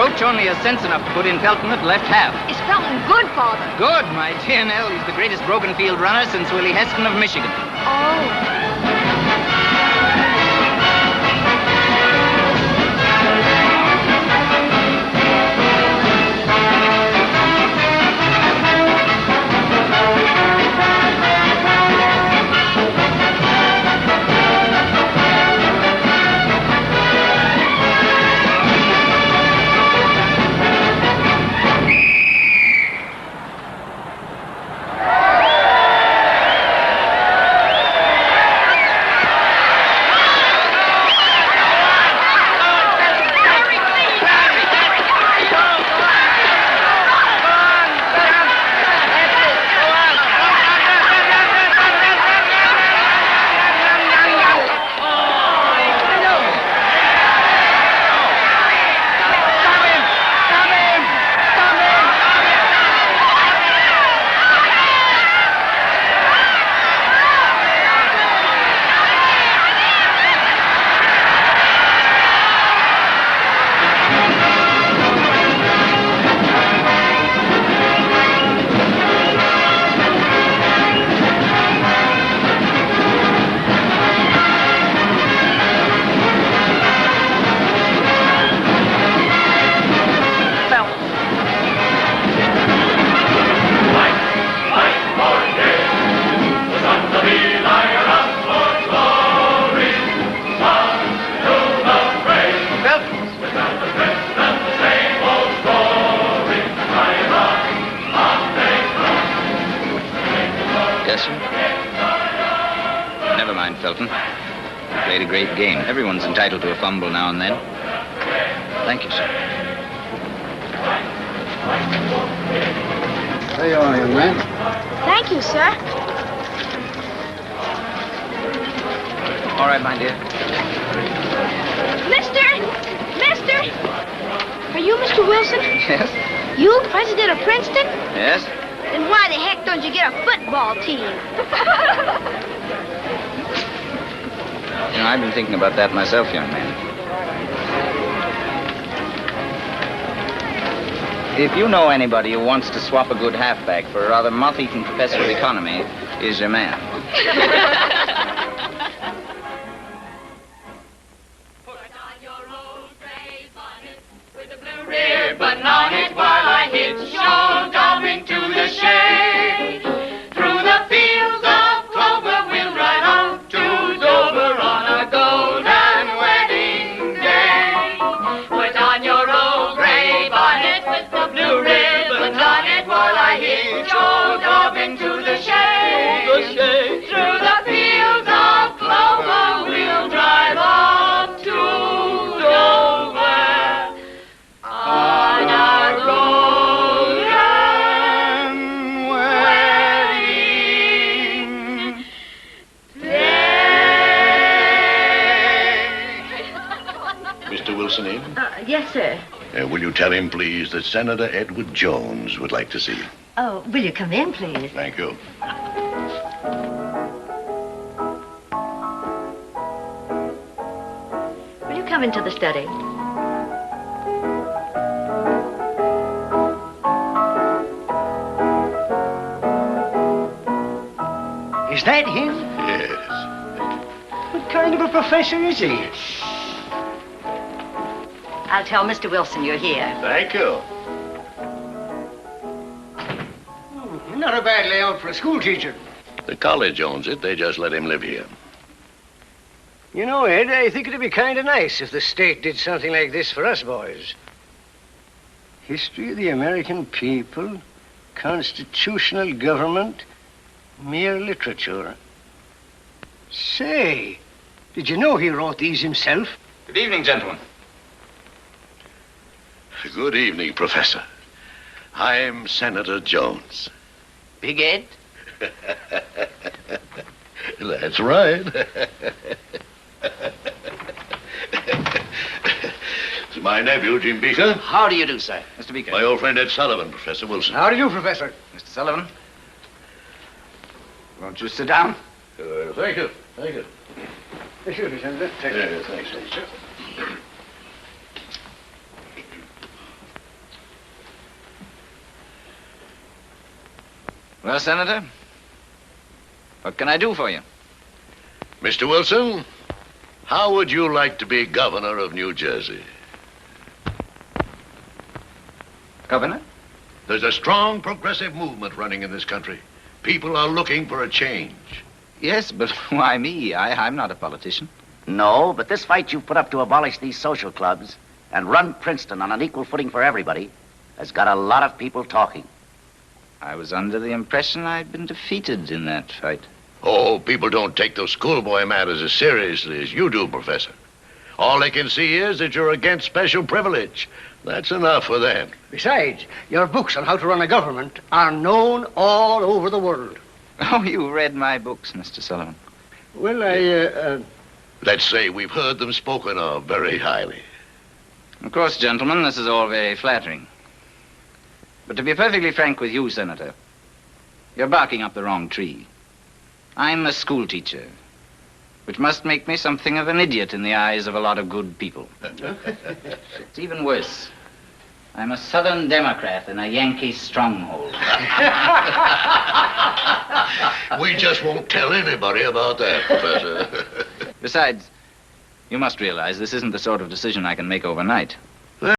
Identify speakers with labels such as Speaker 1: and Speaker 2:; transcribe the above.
Speaker 1: coach only has sense enough to put in Felton at left half.
Speaker 2: Is Felton good, Father?
Speaker 1: Good, my dear Nell. He's the greatest broken field runner since Willie Heston of Michigan.
Speaker 2: Oh.
Speaker 1: Never mind, Felton. You played a great game. Everyone's entitled to a fumble now and then. Thank you, sir.
Speaker 3: There you are, young man.
Speaker 2: Thank you, sir.
Speaker 1: All right, my dear.
Speaker 2: Mister! Are you Mr. Wilson?
Speaker 1: Yes?
Speaker 2: You, president of Princeton?
Speaker 1: Yes?
Speaker 2: Then why the heck don't you get a football team?
Speaker 1: You know, I've been thinking about that myself, young man. If you know anybody who wants to swap a good halfback for a rather moth-eaten professor of economy, is your man.
Speaker 4: Put on your old gray bonnet with a blue ribbon on it while I hitch your dog into the shade. Through the fields of clover we'll ride on to Dover on a golden wedding day. Put on your old gray bonnet with the blue ribbon on it while I hitch your dog into the shade. Through the fields of clover we'll drive on to Dover on our golden wedding day.
Speaker 5: Mr. Wilson in?
Speaker 6: Yes, sir.
Speaker 5: Will you tell him, please, that Senator Edward Jones would like to see him?
Speaker 6: Oh, will you come in, please?
Speaker 5: Thank you.
Speaker 6: Will you come into the study?
Speaker 3: Is that him?
Speaker 5: Yes.
Speaker 3: What kind of a professor is he?
Speaker 6: I'll tell Mr. Wilson you're here.
Speaker 5: Thank you.
Speaker 3: Not a bad layout for a school teacher.
Speaker 5: The college owns it. They just let him live here.
Speaker 3: You know, Ed, I think it'd be kind of nice if the state did something like this for us boys. History of the American people, constitutional government, mere literature. Say, did you know he wrote these himself?
Speaker 1: Good evening, gentlemen.
Speaker 5: Good evening, Professor. I'm Senator Jones.
Speaker 3: Big Ed?
Speaker 5: That's right. It's my nephew, Jim Beaker.
Speaker 3: How do you do, sir?
Speaker 1: Mr. Beaker.
Speaker 5: My old friend Ed Sullivan, Professor Wilson.
Speaker 3: How do you do, Professor?
Speaker 1: Mr. Sullivan. Won't you sit down?
Speaker 5: Thank you. Thank you.
Speaker 3: Excuse me, Senator.
Speaker 5: Yeah, thanks.
Speaker 1: Well, Senator, what can I do for you?
Speaker 5: Mr. Wilson, how would you like to be governor of New Jersey?
Speaker 1: Governor?
Speaker 5: There's a strong progressive movement running in this country. People are looking for a change.
Speaker 1: Yes, but why me? I'm not a politician.
Speaker 7: No, but this fight you've put up to abolish these social clubs and run Princeton on an equal footing for everybody has got a lot of people talking.
Speaker 1: I was under the impression I'd been defeated in that fight.
Speaker 5: Oh, people don't take those schoolboy matters as seriously as you do, Professor. All they can see is that you're against special privilege. That's enough for them.
Speaker 3: Besides, your books on how to run a government are known all over the world.
Speaker 1: Oh, you read my books, Mr. Sullivan.
Speaker 3: Well,
Speaker 5: Let's say we've heard them spoken of very highly.
Speaker 1: Of course, gentlemen, this is all very flattering. But to be perfectly frank with you, Senator, you're barking up the wrong tree. I'm a school teacher, which must make me something of an idiot in the eyes of a lot of good people. It's even worse. I'm a Southern Democrat in a Yankee stronghold.
Speaker 5: We just won't tell anybody about that, Professor.
Speaker 1: Besides, you must realize this isn't the sort of decision I can make overnight.